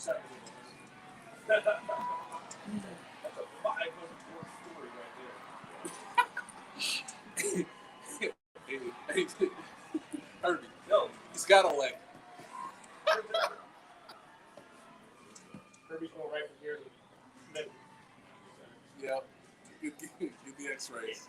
That's a 500 word story right there. Herbie, no, he's got a leg. Kirby's going right from here to middle. Yep. Get the X-rays.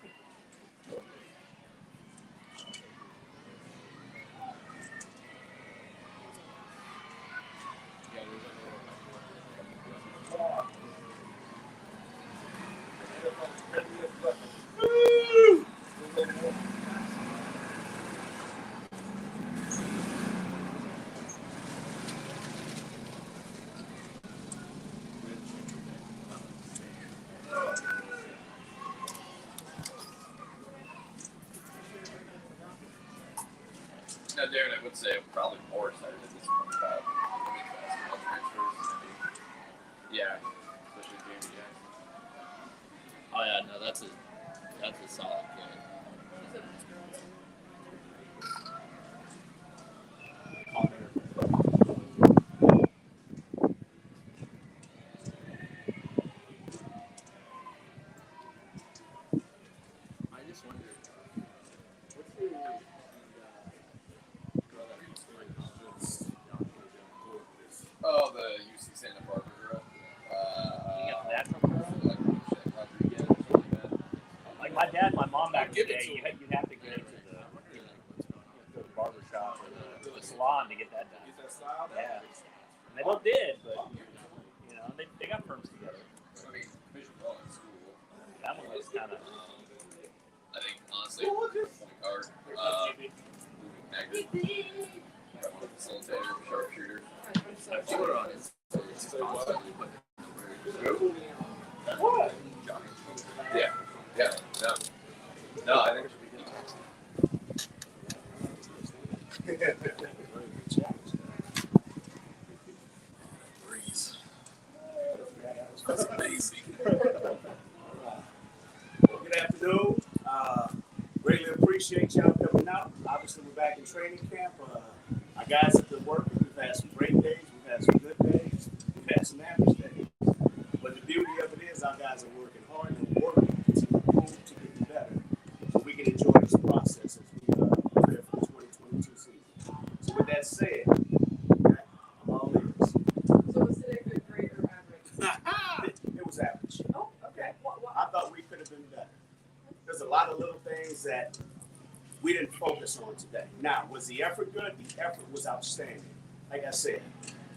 Now, Darren, I would say I'm probably more excited at this point about basketball transfers. Yeah, especially Jamie Jackson. Oh yeah, no, that's a solid play. I just wonder, what's your Oh, the UC Santa Barbara girl. You got that from her? Like Rodriguez or something like that. Like my dad, my mom back in the Give it day, to you'd have to go to the barber shop or the salon to get that done. Get that style down? Yeah. And they both did, but you know, they got firms together. I mean, Bishop Ball in school. That one was kind of. I think, honestly, point guard. Moving Magnet. One facilitator, sharpshooter. She put it on his constantly putting What? Yeah. Yeah. No. No, I think it should be. Breeze. That's amazing. Good afternoon. Greatly appreciate y'all coming out. Obviously, we're back in training camp. Our guys have been working. We've had some great days. We've had some good days. We've had some average days. But the beauty of it is our guys are working hard and working to improve, to get better, so we can enjoy this process as we prepare for the 2022 season. So with that said, okay, I'm all ears. So was it a good grade or average? It was average. Oh, okay. What? I thought we could have been better. There's a lot of little things that we didn't focus on today. Now, was the effort good? The effort was outstanding. Like I said,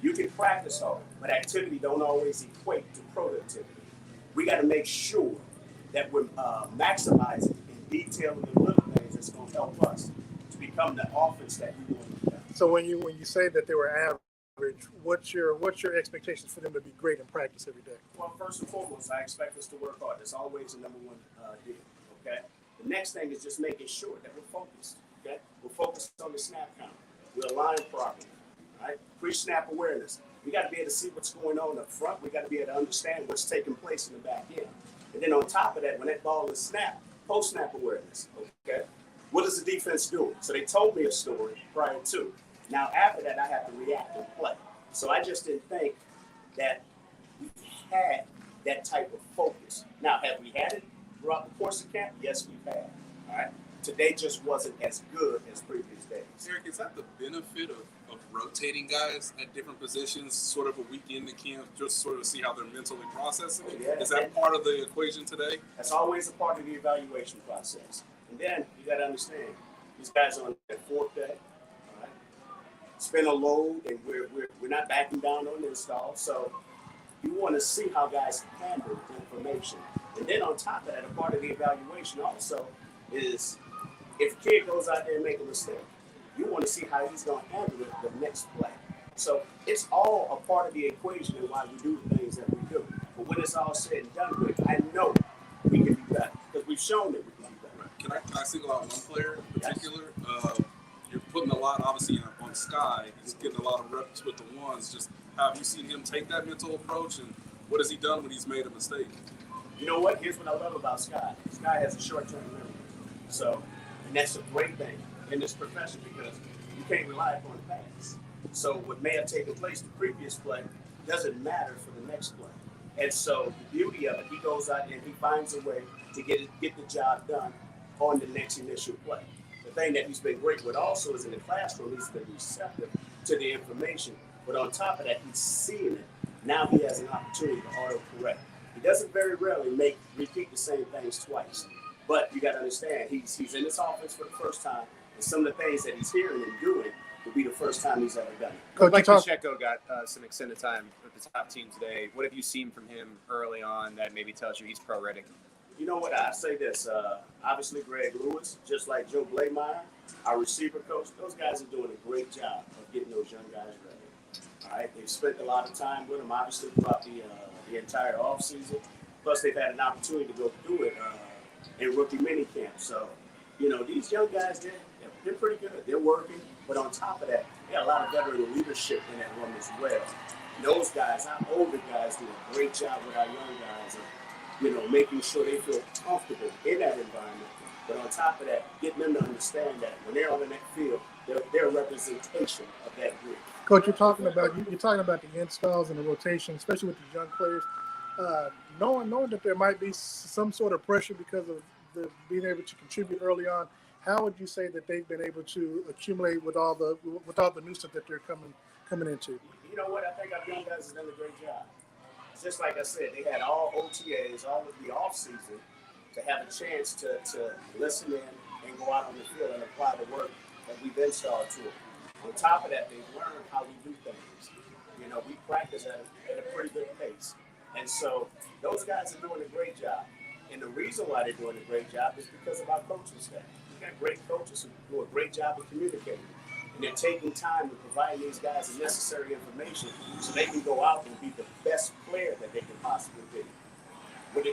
you can practice hard, but activity don't always equate to productivity. We got to make sure that we're maximizing and detailing the little things that's going to help us to become the offense that we want to become. So when you say that they were average, what's your expectations for them to be great in practice every day? Well, first and foremost, I expect us to work hard. That's always the number one deal. Okay. The next thing is just making sure that we're focused. Okay. We're focused on the snap count. We're aligned properly. All right. Pre-snap awareness. We got to be able to see what's going on up front. We got to be able to understand what's taking place in the back end. And then on top of that, when that ball is snapped, post-snap awareness. Okay. What is the defense doing? So they told me a story prior to. Now after that, I have to react and play. So I just didn't think that we had that type of focus. Now, have we had it throughout the course of camp? Yes, we've had. All right. Today just wasn't as good as previous days. Eric, is that the benefit of rotating guys at different positions, sort of a weekend in camp, just sort of see how they're mentally processing it? Yeah. Is that part of the equation today? That's always a part of the evaluation process. And then you got to understand, these guys are on their fourth day. All right. Spin a load, and we're not backing down on the install. So you want to see how guys handle information. And then on top of that, a part of the evaluation also is if a kid goes out there and make a mistake, you want to see how he's going to handle it the next play. So it's all a part of the equation and why we do the things that we do. But when it's all said and done with, I know we can be better because we've shown that we can be better. Can I single out one player in particular? Yes. You're putting a lot, obviously, on Sky. He's getting a lot of reps with the ones. Just have you seen him take that mental approach, and what has he done when he's made a mistake? You know what? Here's what I love about Sky. Sky has a short-term memory. So, and that's a great thing in this profession because you can't rely upon the past. So what may have taken place the previous play, doesn't matter for the next play. And so the beauty of it, he goes out and he finds a way to get the job done on the next initial play. The thing that he's been great with also is in the classroom, he's been receptive to the information. But on top of that, he's seeing it. Now he has an opportunity to auto-correct. He doesn't very rarely repeat the same things twice. But you got to understand, he's in this offense for the first time, and some of the things that he's hearing and doing will be the first time he's ever done it. Coach, Mike you talk- Pacheco got some extended time with the top team today. What have you seen from him early on that maybe tells you he's pro ready? You know what? I say this. Obviously, Greg Lewis, just like Joe Blameyer, our receiver coach, those guys are doing a great job of getting those young guys ready. All right, they've spent a lot of time with them, obviously, throughout the entire offseason. Plus, they've had an opportunity to go through it in rookie minicamp. So, you know, these young guys, they're pretty good. They're working. But on top of that, they got a lot of veteran leadership in that room as well. And those guys, our older guys, do a great job with our young guys. You know, making sure they feel comfortable in that environment. But on top of that, getting them to understand that when they're on the next field, they're a representation of that group. Coach, you're talking about the installs and the rotation, especially with the young players. Knowing that there might be some sort of pressure because of the being able to contribute early on, how would you say that they've been able to accumulate with all the new stuff that they're coming into? You know what? I think our young guys have done a great job. Just like I said, they had all OTAs, all of the offseason to have a chance to listen in and go out on the field and apply the work that we've installed to them. On top of that, they've learned how we do things. You know, we practice at a pretty good pace. And so those guys are doing a great job. And the reason why they're doing a great job is because of our coaching staff. We've got great coaches who do a great job of communicating. And they're taking time to provide these guys the necessary information so they can go out and be the best player that they can possibly be.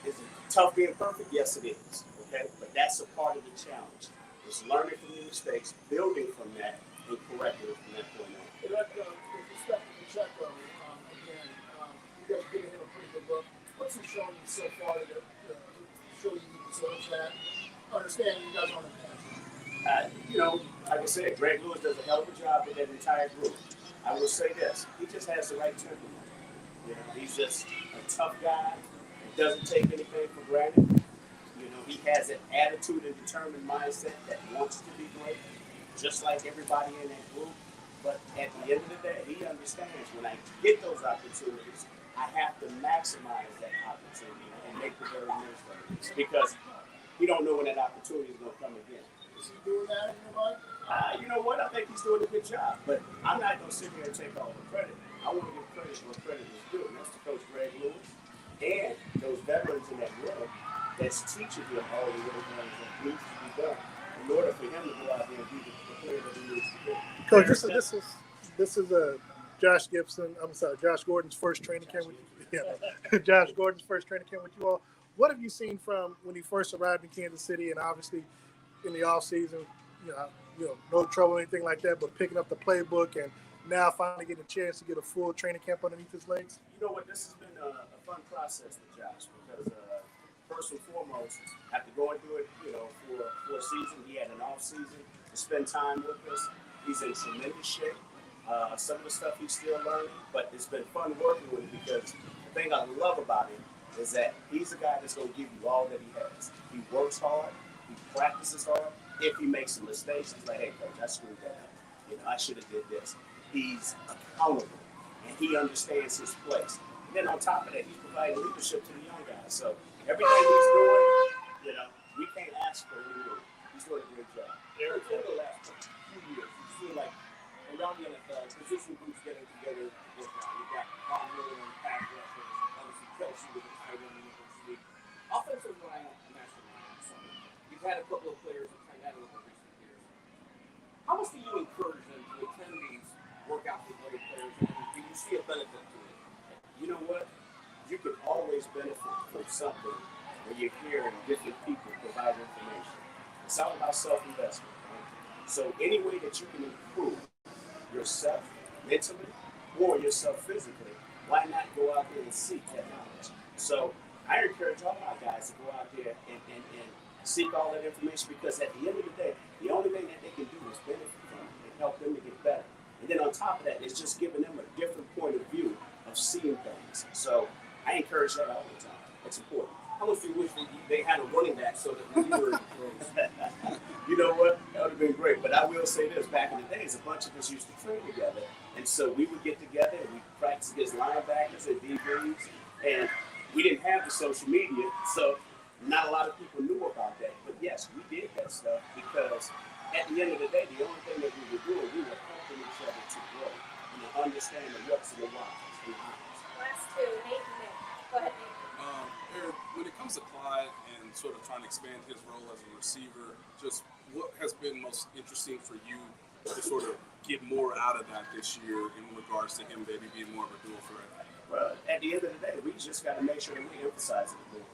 Is it tough being perfect? Yes, it is. Okay? But that's a part of the challenge. It's learning from your mistakes, building from that, and correcting it from that point on. With respect to Pacheco, again, you guys giving him a pretty good look. What's he shown you so far to show you deserves that? Understanding you guys aren't a You know, like I said, Greg Lewis does a hell of a job with that entire group. I will say this, he just has the right temperament. You know, he's just a tough guy. He doesn't take anything for granted. You know, he has an attitude and determined mindset that wants to be great, just like everybody in that group. But at the end of the day, he understands when I get those opportunities, I have to maximize that opportunity and make the very most of it. Because he don't know when that opportunity is going to come again. Is he doing that in your mind? You know what? I think he's doing a good job. But I'm not going to sit here and take all the credit. I want to give credit where credit is due. And that's to Coach Greg Lewis and those veterans in that room that's teaching him all the little things that needs to be done in order for him to go out there and be the player that he needs to be. Coach, this is Josh Gordon's first training camp with you. Yeah. Josh Gordon's first training camp with you all. What have you seen from when he first arrived in Kansas City and obviously in the offseason, you know, no trouble or anything like that, but picking up the playbook and now finally getting a chance to get a full training camp underneath his legs? You know what? This has been a fun process with Josh because first and foremost, after going through it, you know, for a season, he had an off season to spend time with us. He's in tremendous shape. Some of the stuff he's still learning, but it's been fun working with him because the thing I love about him is that he's a guy that's going to give you all that he has. He works hard. He practices hard. If he makes some mistakes, he's like, hey, coach, I screwed that up. You know, I should have did this. He's accountable, and he understands his place. And then on top of that, he's providing leadership to the young guys. So everything he's doing, you know, we can't ask for any more. He's doing a great job. Eric, over the last few years, you've seen like around the NFL, position groups getting together to work out. You've got Von Miller and pass rushers, obviously Kelsey with the tight end in the league. Offensive line, you've had a couple of players that kind of had a little recent years. How much do you encourage them to attend these workouts with other players, and do you see a benefit to it? You know what? You can always benefit from something when you're hearing different people provide information. It's all about self-investment. Right? So any way that you can improve yourself mentally or yourself physically, why not go out there and seek that knowledge? So I encourage all my guys to go out there and seek all that information because at the end of the day, the only thing that they can do is benefit from it and help them to get better. And then on top of that, it's just giving them a different of seeing things. So I encourage that all the time. It's important. How much do you wish that they had a running back so that when you were You know what? That would have been great. But I will say this: back in the days, a bunch of us used to train together, and so we would get together and we practice against linebackers and DBs, and we didn't have the social media, so not a lot of people knew about that. But yes, we did that stuff because at the end of the day, the only thing that we were doing, we were helping each other to grow and to understand the what's and the whys and hows. Last two, Nate and Nick. Go ahead, Nate. Eric, when it comes to Clyde and sort of trying to expand his role as a receiver, just what has been most interesting for you to sort of get more out of that this year in regards to him maybe being more of a dual threat? Well, at the end of the day, we just got to make sure that we emphasize it more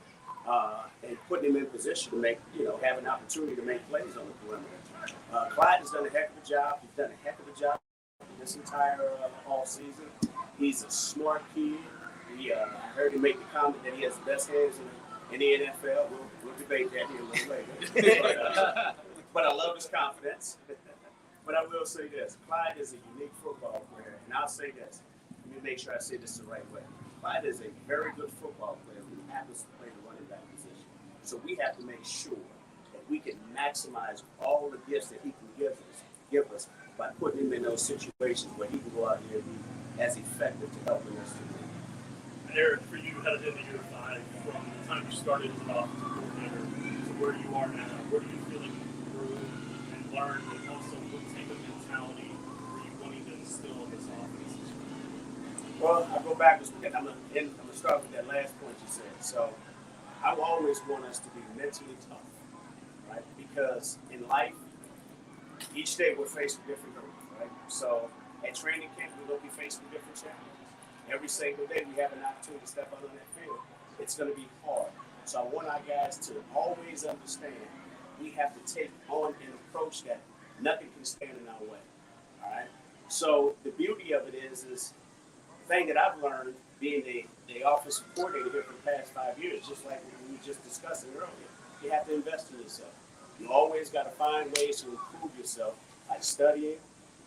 and putting him in position to make, have an opportunity to make plays on the perimeter. Clyde has done a heck of a job. He's done a heck of a job this entire all season. He's a smart kid. I heard him make the comment that he has the best hands in the NFL. We'll debate that here a little later. But I love his confidence. But I will say this: Clyde is a unique football player, and I'll say this. Let me make sure I say this the right way. Clyde is a very good football player who happens to play the running back position. So we have to make sure that we can maximize all the gifts that he can give us by putting him in those situations where he can go out there and be as effective to helping us to win. Eric, for you, headed into year 5, from the time you started as an offensive coordinator to where you are now, where do you feel like you grew and learned, and also what type of mentality were you wanting to instill in this offense? Well, I go back. I'm gonna start with that last point you said. So I always want us to be mentally tough, right? Because in life, each day we're faced with different hurdles, right? So at training camp, we're gonna be faced with different challenges. Every single day we have an opportunity to step out on that field. It's going to be hard. So I want our guys to always understand we have to take on an approach that nothing can stand in our way. All right. So the beauty of it is the thing that I've learned being the offensive coordinator here for the past 5 years, just like we were just discussing earlier. You have to invest in yourself. You always got to find ways to improve yourself by studying.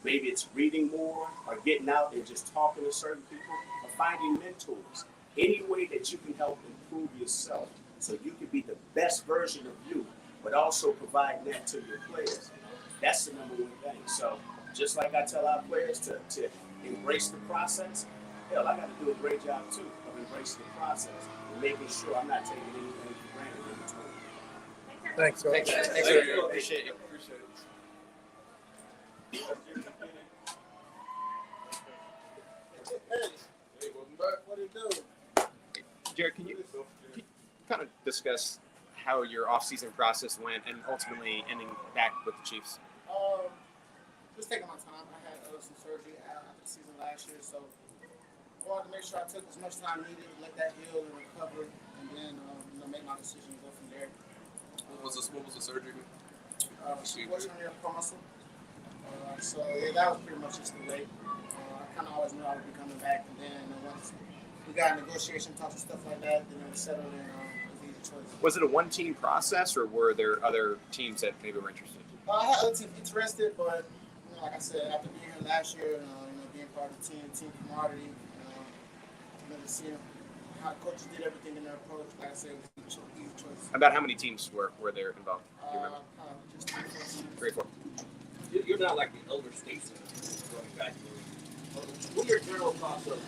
Maybe it's reading more or getting out and just talking to certain people or finding mentors. Any way that you can help improve yourself so you can be the best version of you, but also provide that to your players. That's the number one thing. So just like I tell our players to embrace the process, hell, I got to do a great job too of embracing the process and making sure I'm not taking anything for granted in between. Thanks, Coach. Thanks, Eric. Appreciate it. Hey, welcome back. What do you do? Jared, can you kind of discuss how your off-season process went and ultimately ending back with the Chiefs? Just taking my time. I had some surgery after the season last year, so I wanted to make sure I took as much time needed to let that heal and recover, and then make my decision and go from there. What was the surgery? Fortunately, a core muscle. So yeah, that was pretty much just the way. I kind of always knew I would be coming back, and then once we got negotiation talks and stuff like that, then it was settled and it was an easy choice. Was it a one-team process, or were there other teams that maybe were interested? I had other teams interested, but like I said, after being here last year, being part of the team camaraderie, to see how the coaches did everything in their approach, like I said, it was an easy choice. About how many teams were there involved? Do you remember? Just 3 or 4 teams. 3 or 4. You're not like the elder statesman running back. What are your general thoughts of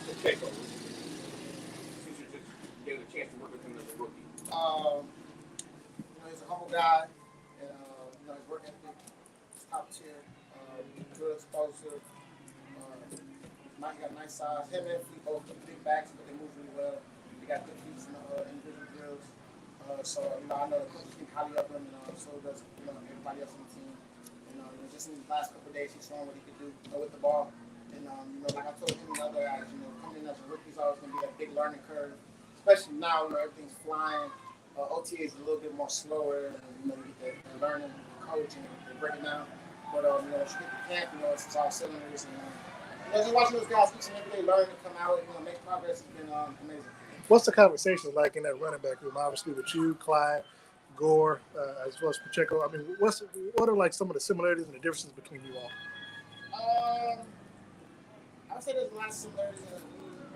Pacheco? Since you're just getting a chance to work with him as a rookie. He's a humble guy, and his work ethic is top tier. Good exposure. He got nice size. Him and Fleet both big backs, but they move really well. They got good feet in the individual drills. So I know the coaches think highly of him, and so does everybody else on the team. Just in the last couple of days, he's shown what he could do with the ball. And like I told him and the other guys, coming in as a rookie is always going to be that big learning curve, especially now when everything's flying. OTA is a little bit more slower, and you get the learning, the coach, and they break it down. But once you get to camp, it's all cylinders, and just watching those guys each and every day learn and come out, make progress has been amazing. What's the conversations like in that running back room? Obviously with you, Clyde, Gore, as well as Pacheco. I mean, what are like some of the similarities and the differences between you all? I would say there's a lot of similarities.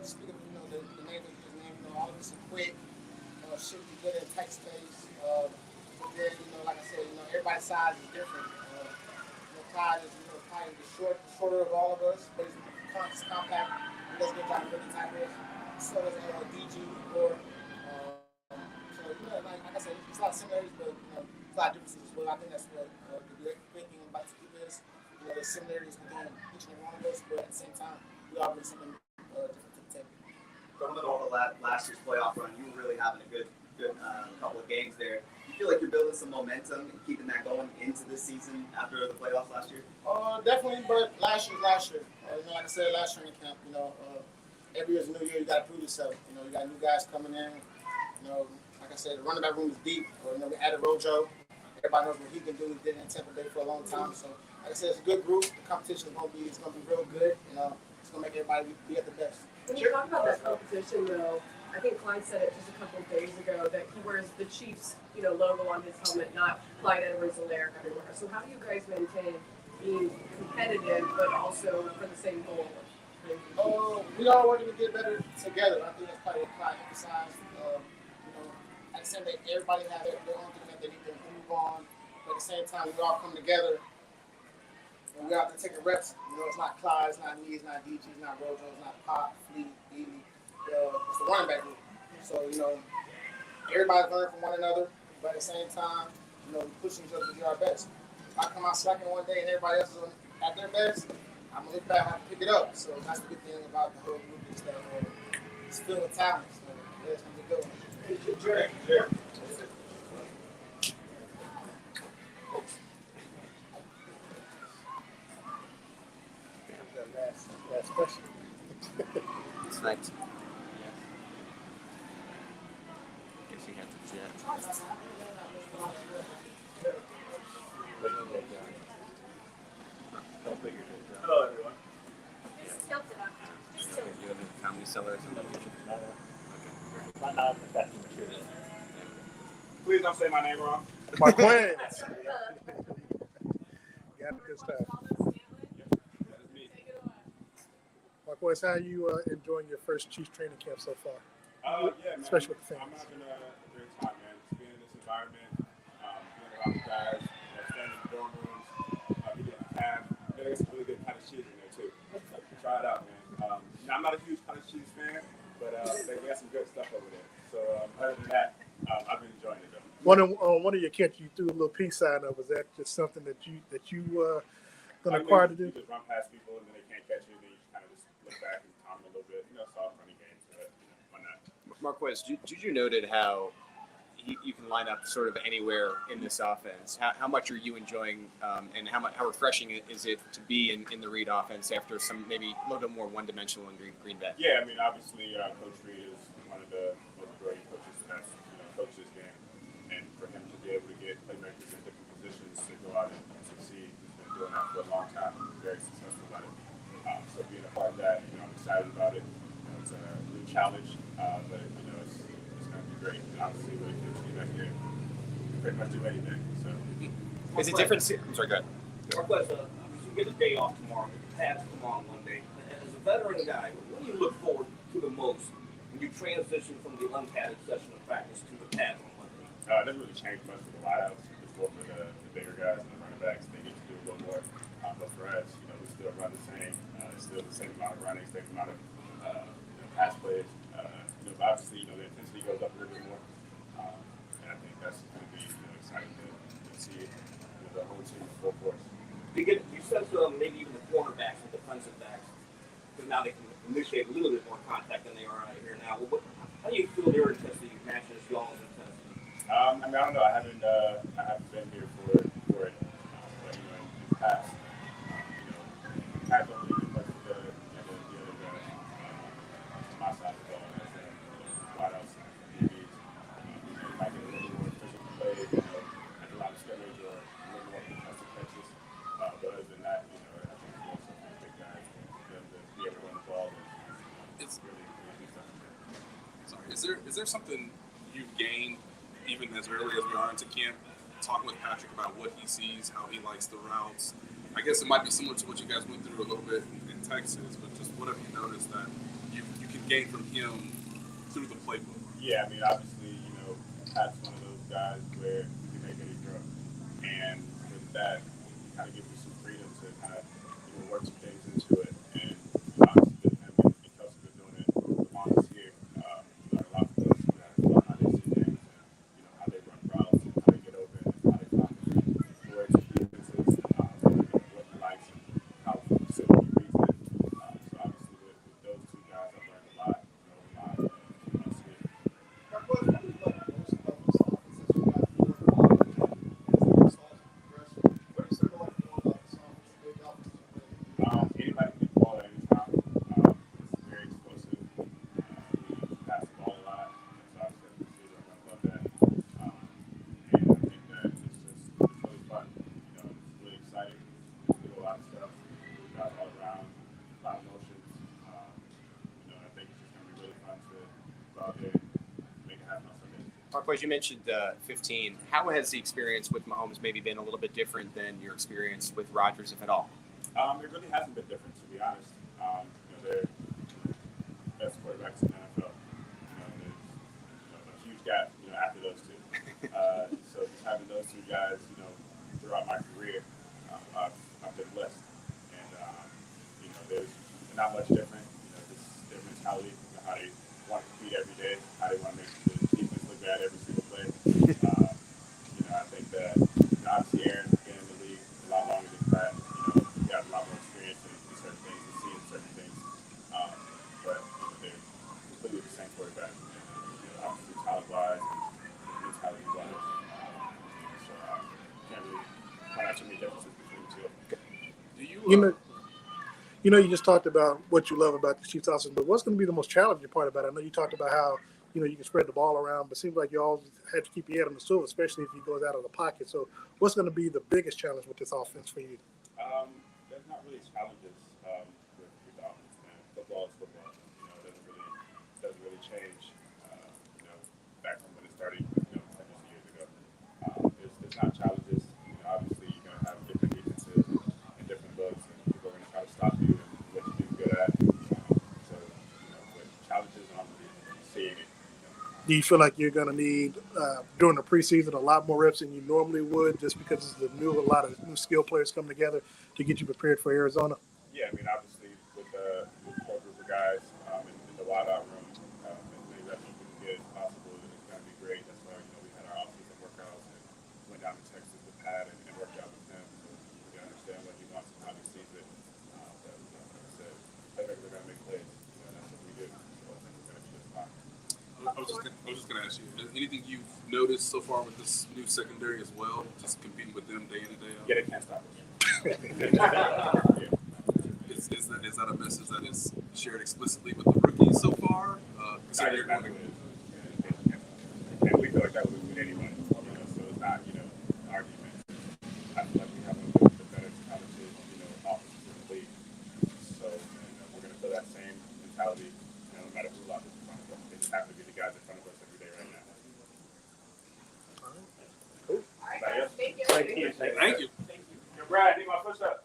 speaking of, the name of his name, all of this is quick, should be good in tight space. But then, like I said, everybody's size is different. Clyde is, probably the shorter of all of us, but he's compact. He does a good job of really tight with. So does DG or so like I said, it's a lot of similarities, but it's a lot of differences as well. I think that's what the great thing about the team is. There's similarities within each and every one of us, but at the same time, we all bring something different to the table. Going over last year's playoff run, you were really having a good couple of games there. You feel like you're building some momentum and keeping that going into this season after the playoffs last year? Definitely, but last year. Like I said, last year in camp, every year's a new year, you got to prove yourself. You got new guys coming in. Like I said, the running back room is deep. We added Rojo. Everybody knows what he can do. He did it in Tampa Bay for a long time. So, like I said, it's a good group. The competition is going to be real good. It's going to make everybody be at the best. When you talk about that competition, though, I think Clyde said it just a couple of days ago that he wears the Chiefs, logo on his helmet, not Clyde Edwards-Helaire everywhere. So how do you guys maintain being competitive, but also for the same goal? We all working to get better together. I think that's probably what Clyde emphasized. At the same time, everybody have their own thing that they need to improve on. But at the same time, we all come together and we have to take a reps. It's not Clyde, it's not me, it's not DG, it's not Rojo, it's not Pop, Fleet, Ely. It's the running back group. So, everybody's learning from one another, but at the same time, we pushing each other to do our best. If I come out slacking one day and everybody else is at their best, I'm going to look back and have to pick it up. So that's the good thing about the whole group is that it's filled with talent. So yeah, it's going to be good. Jared. Last question. Thanks. Guess you have to jet. Hello, everyone. Just tilt it up. Just tilt it. You have a comedy cellar or something? Please don't say my name wrong. Marquez. Got it this time. That is me. Marquez, how are you enjoying your first Chiefs training camp so far? Yeah, man. Especially with the I'm fans. having a great time, man. Just being in this environment, being around the guys, staying in the dorm rooms, getting the tab. There's some really good cottage cheese in there too. So try it out, man. I'm not a huge cottage cheese fan, but they got some good stuff over there. So other than that, I've been enjoying it though. One of your catch, you threw a little peace sign up. Was that just something that you gonna acquire to do? You just run past people and then they can't catch you, and then you kind of just look back and calm them a little bit. Soft running games, but why not? Marquez, Juju noted how you can line up sort of anywhere in this offense. How much are you enjoying, and how refreshing is it to be in the Reed offense after some maybe a little bit more one-dimensional in Green Bay? Yeah, I mean, obviously, Coach Reed is one of the most brilliant coaches that's coached this game, and for him to be able to get playmakers in different positions to go out and succeed, he's been doing that for a long time. He's very successful at it. So being a part of that, I'm excited about it. It's a new challenge, but it's going to be great. And obviously, with the team back here, pretty much do anything. So, Is it different? I'm sorry, go ahead. Marquez, you get a day off tomorrow. Pads tomorrow on Monday. As a veteran guy, what do you look forward to the most when you transition from the unpadded session of practice to the pad on Monday? it doesn't really change much for the wideouts. It's more for the bigger guys and the running backs. They get to do a little more. But for us, we still run the same. Still the same amount of running, same amount of pass plays. But obviously, the intensity goes up a little bit more. And I think that's going to be exciting to see the whole team full force. You sense maybe even the cornerbacks and defensive backs, because now they can initiate a little bit more contact than they are out here now. How do you feel their intensity matches y'all's intensity? I mean, I don't know. I haven't been here for it. But in the past, I don't really do much of the other guys on my side of the ball. Wideouts, DBs, might get a little more efficient play, at a lot of scrimmage or a little more contested catches. But other than that, I think some of the big guys, them to be able to run the ball and really do something. Sorry, is there something you've gained even as early as we are into camp? Talking with Patrick about what he sees, how he likes the routes. I guess it might be similar to what you guys went through a little bit in Texas, but just what have you noticed that you can gain from him through the playbook? Yeah, I mean, obviously, Pat's one of those guys where you can make any throw. And with that, it kind of gives you some freedom to kind of, work some things into it. And obviously, with him and Kelsey been doing it long this year, learn a lot from those two guys about how they see things and, how they run routes and how they get open and how they find where to defenses and what he likes and how simple he reads it. So obviously, with those two guys, I've learned a lot, and this year. Anybody can get the ball at any time. It's very explosive. We pass the ball a lot. So obviously, I love that. And I think that it's really fun. It's really exciting. We do a lot of stuff. We got all around, a lot of motions. I think it's just going to be really fun to go out there and make it happen on Sunday. Marquez, you mentioned 15. How has the experience with Mahomes maybe been a little bit different than your experience with Rodgers, if at all? It really hasn't been different, to be honest. They're best quarterbacks in the NFL. There's a huge gap, after those two. So just having those two guys, throughout my career, I've been blessed. And there's not much different. Just their mentality, how they want to compete every day, how they want to make the defense look bad every single play. I think that obviously Aaron's been in the league a lot longer than Pat. Got a lot more experience in certain things and seeing certain things. But they're completely the same quarterback. Obviously talent-wise and mentality-wise. So can't really find out too many differences between the two. You just talked about what you love about the Chiefs offense, but what's going to be the most challenging part about it? I know you talked about how you can spread the ball around, but it seems like you always have to keep your head on the swivel, especially if he goes out of the pocket. So what's going to be the biggest challenge with this offense for you? There's not really challenges with the offense, man. Football is football. It doesn't really change. Back from when it started, almost years ago. There's not challenges. Obviously, you're gonna have different defenses and different looks, and people are gonna try to stop you and what you do good at. With challenges, I'm really seeing it. Do you feel like you're going to need, during the preseason, a lot more reps than you normally would just because it's a lot of new skill players coming together to get you prepared for Arizona? Yeah, I mean, obviously, with the core group of guys in the wideout room, as many reps you can get as possible is going to be great. That's why, we had our off-season workouts and went down to Texas with Pat and worked out with him so we can understand what he wants and how he sees it. But like I said, playmakers are going to make plays. That's what we do. So I think we're going to be just fine. I was just going to ask you, anything you've noticed so far with this new secondary as well, just competing with them day in and day out? Yeah, they can't stop us. Is that a message that is shared explicitly with the rookies so far? And we feel like that would with anyone, so it's not, an argument. I feel like we have one of the better talented, offenses in the league. So, we're going to feel that same mentality, no matter who lost in front of us. They just have to be the guys in front of us every day right now. All right, guys. Thank you. Thank you. Yo, Brad, need my push up.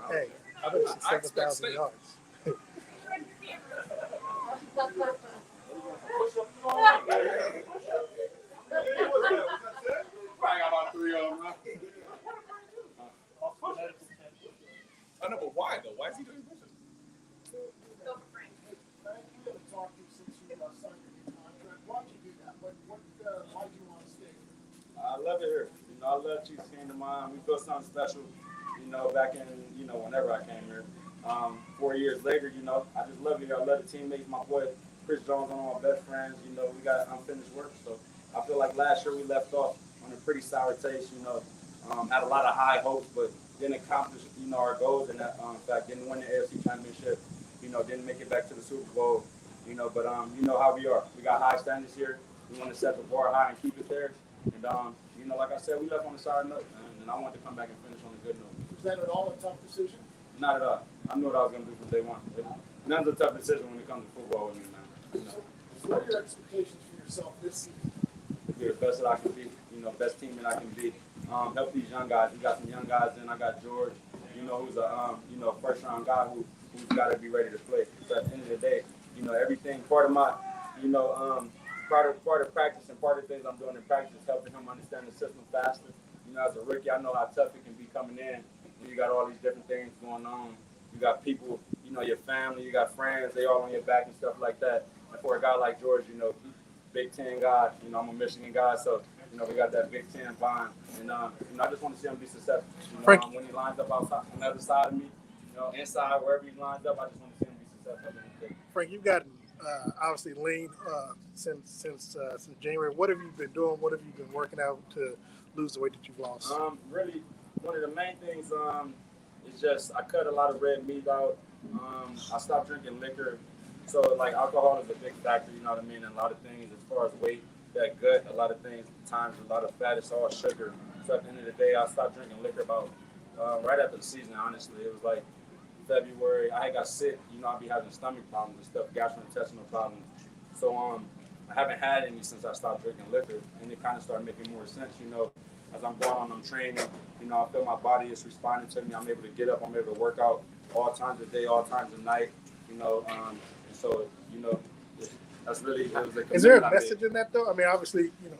Hey, I bet it's 7,000 yards. I know, but why though? Why is he doing this? I love it here. I love Chiefs came to mind. We built something special, back in, whenever I came here. 4 years later, I just love it here. I love the teammates. My boy Chris Jones, one of my best friends. We got unfinished work. So I feel like last year we left off on a pretty sour taste, had a lot of high hopes, but didn't accomplish, our goals. And that, in fact, didn't win the AFC Championship, didn't make it back to the Super Bowl, but you know how we are. We got high standards here. We want to set the bar high and keep it there. And, like I said, we left on a sour note, and I wanted to come back and finish on a good note. Was that at all a tough decision? Not at all. I knew what I was gonna do from day one. None's a tough decision when it comes to football with me, man. You know, What are your expectations for yourself this season? be the best that I can be. You know, best teammate I can be. Help these young guys. We got some young guys in. I got George. You know, who's a first round guy who's got to be ready to play. So at the end of the day, you know, everything part of my, part of practice and part of the things I'm doing in practice is helping him understand the system faster. You know, as a rookie, I know how tough it can be coming in. You got all these different things going on. You got people, you know, your family, you got friends, they all on your back and stuff like that. And for a guy like George, you know, Big Ten guy, you know, I'm a Michigan guy, so, you know, we got that Big Ten bond. And, you know, I just want to see him be successful. You know, when he lines up outside, on the other side of me, you know, inside, wherever he lines up, I just want to see him be successful. Frank, you've gotten obviously lean since January. What have you been doing? What have you been working out to lose the weight that you've lost? Really, one of the main things is just I cut a lot of red meat out. I stopped drinking liquor. So, like, alcohol is a big factor, you know what I mean? And a lot of things as far as weight, that gut, a lot of things, times a lot of fat, it's all sugar. So at the end of the day, I stopped drinking liquor about right after the season, honestly. It was like February. I got sick. You know, I'd be having stomach problems and stuff, gastrointestinal problems. So I haven't had any since I stopped drinking liquor. And it kind of started making more sense, you know. As I'm going on, I'm training. You know, I feel my body is responding to me. I'm able to get up. I'm able to work out all times of day, all times of night. You know, and so, you know, that's really. Is there a message in that, though? I mean, obviously, you know,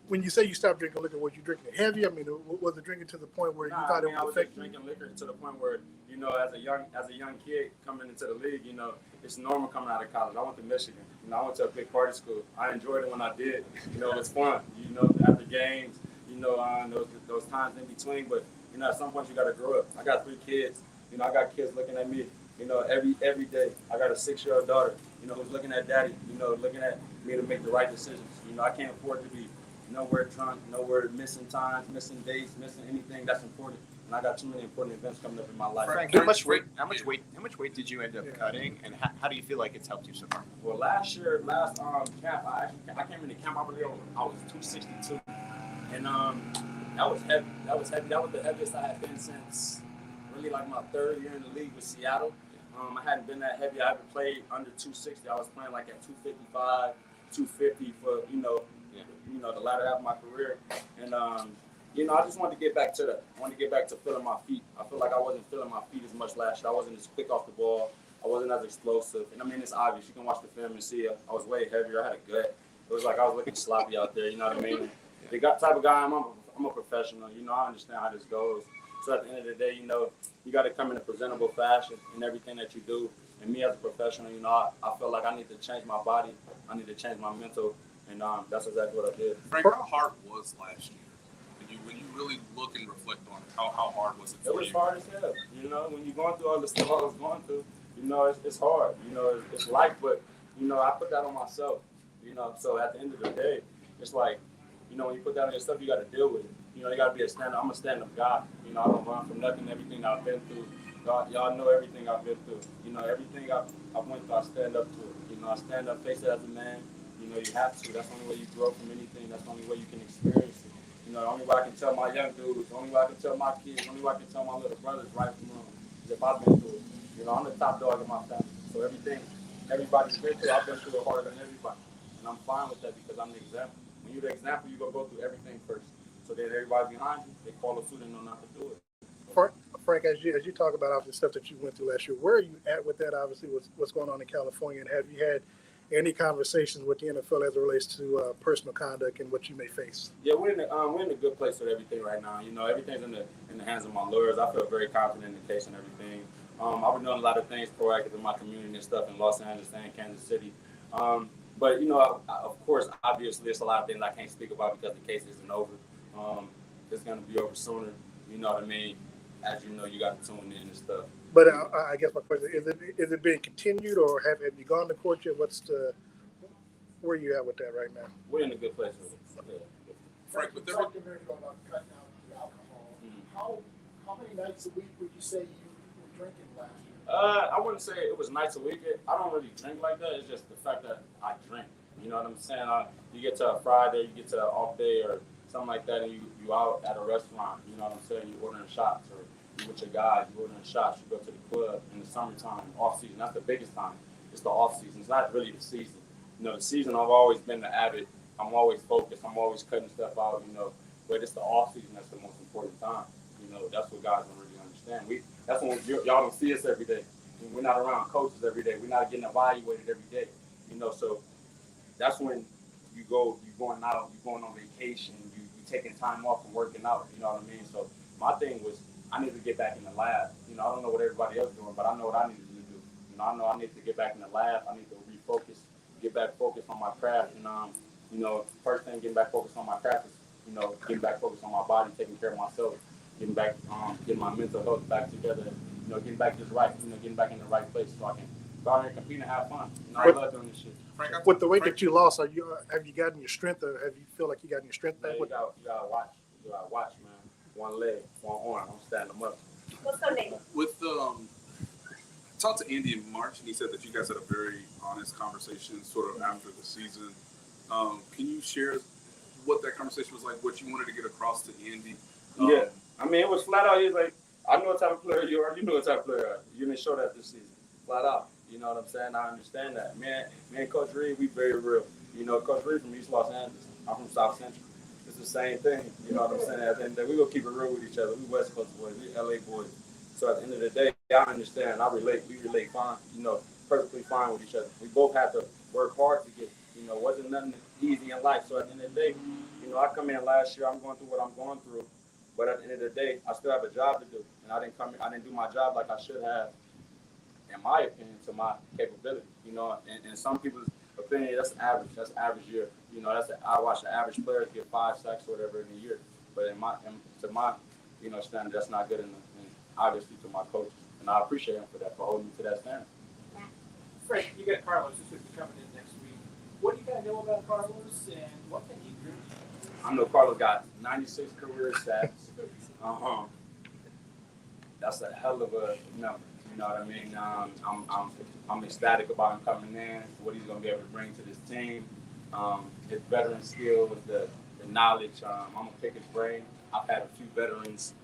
when you say you stopped drinking liquor, was you drinking it heavy? I mean, was it drinking to the point where you thought it was affecting? I was drinking liquor to the point where, you know, as a young kid coming into the league, you know, it's normal coming out of college. I went to Michigan. You know, I went to a big party school. I enjoyed it when I did. You know, it was fun. You know, after games, you know, those times in between. But, you know, at some point you got to grow up. I got 3 kids. You know, I got kids looking at me. You know, every day. I got a 6-year-old daughter, you know, who's looking at daddy, you know, looking at me to make the right decisions. You know, I can't afford to be nowhere drunk, nowhere missing times, missing dates, missing anything that's important. And I got too many important events coming up in my life. Frank, how much weight did you end up cutting, and how do you feel like it's helped you so far? Well, last camp, I came into camp, I believe I was 262. And that was heavy. That was the heaviest I had been since really like my 3rd year in the league with Seattle. I hadn't been that heavy. I haven't played under 260. I was playing like at 255, 250 for, you know, the latter half of my career. And, you know, I just wanted to get back to that. I wanted to get back to feeling my feet. I feel like I wasn't feeling my feet as much last year. I wasn't as quick off the ball. I wasn't as explosive. And, I mean, it's obvious. You can watch the film and see it. I was way heavier. I had a gut. It was like I was looking sloppy out there, you know what I mean? The type of guy I'm a professional. You know, I understand how this goes. So at the end of the day, you know, you got to come in a presentable fashion in everything that you do. And me as a professional, you know, I feel like I need to change my body. I need to change my mental. And that's exactly what I did. Frank, how hard was last year? When you really look and reflect on it, how hard was it for you? It was hard as hell. You know, when you're going through all the stuff I was going through, you know, it's hard. You know, it's life, but, you know, I put that on myself. You know, so at the end of the day, it's like, you know, when you put that on yourself, you got to deal with it. You know, you got to be a stand-up. I'm a stand-up guy. You know, I don't run from nothing, everything I've been through. Y'all know everything I've been through. You know, everything I went through, I stand up to it. You know, I stand up, face it as a man. You know, you have to. That's the only way you grow from anything. That's the only way you can experience it. You know, the only way I can tell my young dudes, the only way I can tell my kids, the only way I can tell my little brothers right from wrong is if I've been through it. You know, I'm the top dog in my family. So everything everybody's been through, I've been through it harder than everybody. And I'm fine with that because I'm the example. When you're the example, you're going to go through everything first. So then everybody behind you, they follow suit and know not to do it. Frank, as you talk about all the stuff that you went through last year, where are you at with that? Obviously, what's going on in California, and have you had any conversations with the NFL as it relates to personal conduct and what you may face? Yeah, we're in a good place with everything right now. You know, everything's in the hands of my lawyers. I feel very confident in the case and everything. I've been doing a lot of things proactive in my community and stuff in Los Angeles and Kansas City. But you know, of course, obviously, it's a lot of things I can't speak about because the case isn't over. It's going to be over sooner. You know what I mean? As you know, you got to tune in and stuff. But I guess my question is it being continued, or have you gone to court yet? Where are you at with that right now? We're in a good place with it. Yeah. Frank, you talked a minute ago about cutting out the alcohol. Mm-hmm. How many nights a week would you say you were drinking last year? I wouldn't say it was nights a week. I don't really drink like that. It's just the fact that I drink. You know what I'm saying? You get to a Friday, you get to an off day or something like that, and you out at a restaurant. You know what I'm saying? You ordering shots or you're with your guys, you go to the shots, you go to the club in the summertime, off season. That's the biggest time. It's the off season. It's not really the season. You know, the season I've always been the avid. I'm always focused. I'm always cutting stuff out. You know, but it's the off season that's the most important time. You know, that's what guys don't really understand. That's when y'all don't see us every day. We're not around coaches every day. We're not getting evaluated every day. You know, so that's when you're going out, you're going on vacation, you're taking time off from working out. You know what I mean? So my thing was I need to get back in the lab. You know, I don't know what everybody else is doing, but I know what I needed to do. You know, I know I need to get back in the lab. I need to refocus, get back focused on my craft. And you know, first thing, getting back focused on my craft is, you know, getting back focused on my body, taking care of myself, getting back, getting my mental health back together. You know, getting back just right. You know, getting back in the right place so I can go out there and compete and have fun. You know, I love doing this shit. With the weight that you lost, have you gotten your strength, or have you feel like you gotten your strength back? You gotta watch. You gotta watch, man. One leg, one arm. I'm standing them up. Let's go, Nate. With talked to Andy in March, and he said that you guys had a very honest conversation, sort of after the season. Can you share what that conversation was like? What you wanted to get across to Andy? Yeah, I mean, it was flat out. He was like, "I know what type of player you are. You know what type of player you are. You didn't show that this season, flat out." You know what I'm saying? I understand that. Me and Coach Reed, we very real. You know, Coach Reed from East Los Angeles. I'm from South Central. It's the same thing. You know what I'm saying? At the end of the day, we gonna keep it real with each other. We West Coast boys, we LA boys. So at the end of the day, I understand. I relate. We relate fine. You know, perfectly fine with each other. We both have to work hard to get. You know, wasn't nothing easy in life. So at the end of the day, you know, I come in last year. I'm going through what I'm going through. But at the end of the day, I still have a job to do, and I didn't do my job like I should have. In my opinion, to my capability, you know, and some people's opinion, that's average. That's average year. You know, I watch the average player get 5 sacks or whatever in a year. But to my, you know, standard, that's not good enough. And obviously to my coaches, and I appreciate him for that, for holding me to that standard. Frank, you got Carlos who's going to be coming in next week. What do you got to know about Carlos, and what can he do? I know Carlos got 96 career sacks. That's a hell of a number. You know what I mean? I'm ecstatic about him coming in, what he's going to be able to bring to this team. His veteran skills, the knowledge. I'm going to pick his brain. I've had a few veterans,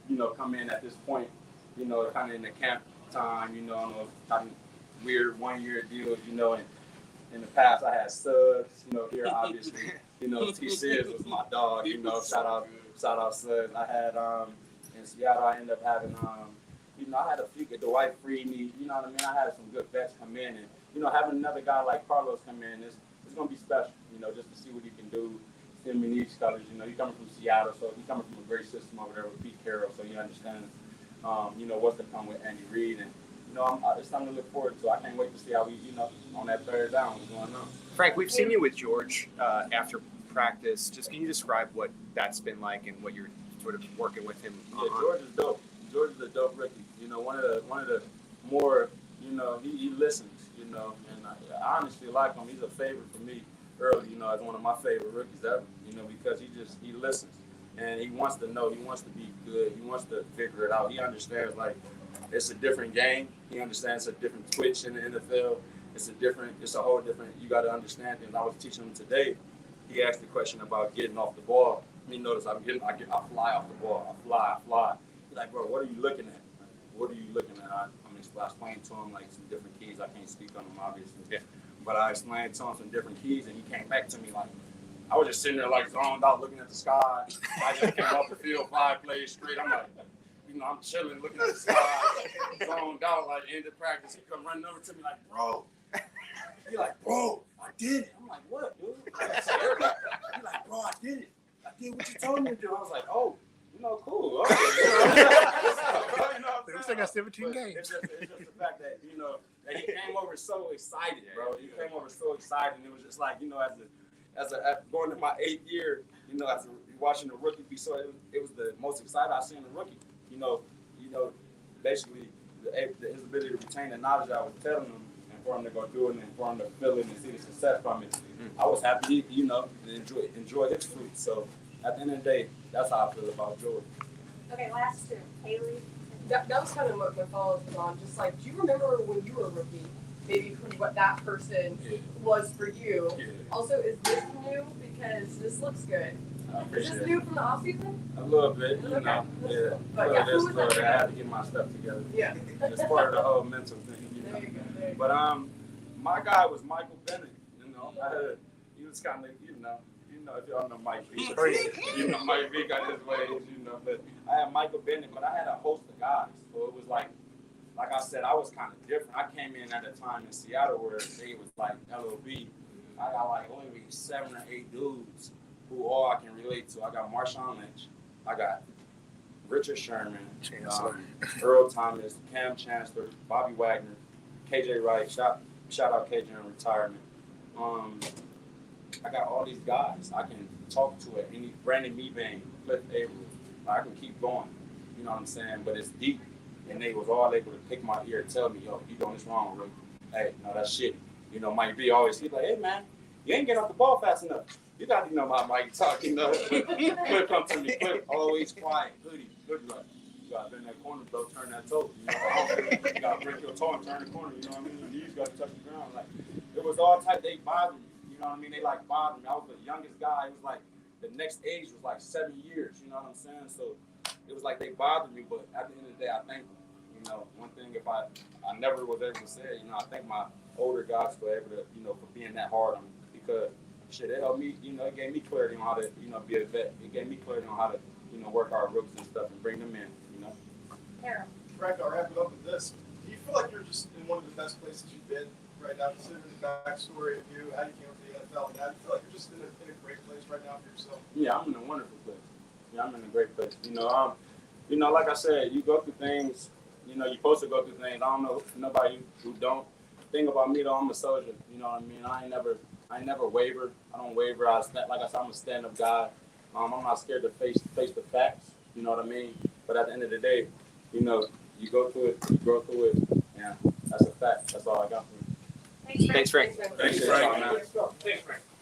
you know, come in at this point, you know, kind of in the camp time, you know, kind of weird 1-year deals, you know. And in the past, I had Suggs, you know, here, obviously. You know, T. Sears was my dog, you know, shout out Suggs. I had, in Seattle, I ended up having, you know, I had a few, Dwight Freeney, you know what I mean? I had some good vets come in, and, you know, having another guy like Carlos come in, it's going to be special, you know, just to see what he can do. Him and these colors, you know, he's coming from Seattle, so he's coming from a great system over there with Pete Carroll, so he understands, you know, what's to come with Andy Reid, and, you know, it's something to look forward to. I can't wait to see how we, you know, on that third down, what's going on. Frank, we've seen you with George after practice. Just can you describe what that's been like and what you're sort of working with him on? Yeah, George is dope. George is a dope rookie. You know, one of the more, you know, he listens, you know, and I honestly like him. He's a favorite for me early, you know, as one of my favorite rookies ever, you know, because he listens and he wants to know, he wants to be good, he wants to figure it out. He understands, like, it's a different game. He understands a different twitch in the NFL. It's a whole different, you got to understand things. I was teaching him today. He asked the question about getting off the ball. He noticed I fly off the ball. I fly. He's like, bro, what are you looking at? What are you looking at? I explained to him, like, some different keys. I can't speak on them, obviously. Yeah. But I explained to him some different keys, and he came back to me like, I was just sitting there, like, zoned out, looking at the sky. I just came off the field 5 plays straight. I'm like, you know, I'm chilling, looking at the sky, zoned out, like, end of practice. He come running over to me like, bro. He like, bro, I did it. I'm like, what, dude? He like, bro, I did it. I did what you told me to do. I was like, oh, you know, cool. Okay. They still got 17 games. It's just the fact that, you know, that he came over so excited, bro. He came over so excited, and it was just like, you know, as going to my 8th year, you know, after watching the rookie be so, it was the most excited I've seen a rookie. You know, basically his ability to retain the knowledge I was telling him, and for him to go do it, and for him to feel it and see the success from it. I was happy, you know, to enjoy his fruit. So at the end of the day, that's how I feel about George. Okay, last two. Haley. That was kind of what my follow-up was on. Just like, do you remember when you were a rookie, maybe what that person was for you? Yeah. Also, is this new? Because this looks good. I Is appreciate this it. new from the off season? A little bit, you know. Yeah. But A yeah, little who this, was little that? that. I had to get my stuff together. Yeah. It's part of the whole mental thing, you know. There you go. There you go. But my guy was Michael Bennett. You know, he was kind of, you know, if y'all know Mike B. You know, Mike B got his ways, you know. But I had Michael Bennett, but I had a host of guys, so it was like I said, I was kind of different. I came in at a time in Seattle where they was like LOB. I got like only 7 or 8 dudes who all I can relate to. I got Marshawn Lynch. I got Richard Sherman, Earl Thomas, Cam Chancellor, Bobby Wagner, KJ Wright. Shout out KJ in retirement. I got all these guys I can talk to at any Brandon Meebane, Cliff Avery. I can keep going. You know what I'm saying? But it's deep. And they was all able to pick my ear and tell me, yo, you doing this wrong, bro. Hey, no, that's shit. You know, Mike B always, he's like, hey, man, you ain't getting off the ball fast enough. You got to know how Mike talk, you know. Cliff come to me, Cliff, always quiet, hoodie, like, you got to bend that corner, bro, turn that toe. You know, you got to break your toe and turn the corner, you know what I mean? Your knees got to touch the ground. Like, it was all type, they bothered me, you know what I mean? They, like, bothered me. I was the youngest guy. It was like, the next age was like 7 years, you know what I'm saying? So it was like they bothered me, but at the end of the day, I thank them. You know, one thing if I never was able to say, you know, I thank my older guys for able to, you know, for being that hard on me because shit, it helped me, you know, it gave me clarity on how to, you know, be a vet. It gave me clarity on how to, you know, work our rooks and stuff and bring them in, you know. Harold. Frank, I'll wrap it up with this. Do you feel like you're just in one of the best places you've been right now, considering the backstory of you, how you came up to the NFL, and how you feel like you're just in a great place right now for yourself? Yeah, I'm in a wonderful place. Yeah, I'm in a great place. You know, like I said, you go through things. You know, you're supposed to go through things. I don't know nobody who don't. The thing about me though, I'm a soldier. You know what I mean? I ain't never waver. I don't waver. Like I said, I'm a stand-up guy. I'm not scared to face the facts. You know what I mean? But at the end of the day, you know, you go through it, you grow through it. Yeah, that's a fact. That's all I got for you. Thanks, Frank. Thanks, Frank. Thanks, Frank. Thanks, Frank.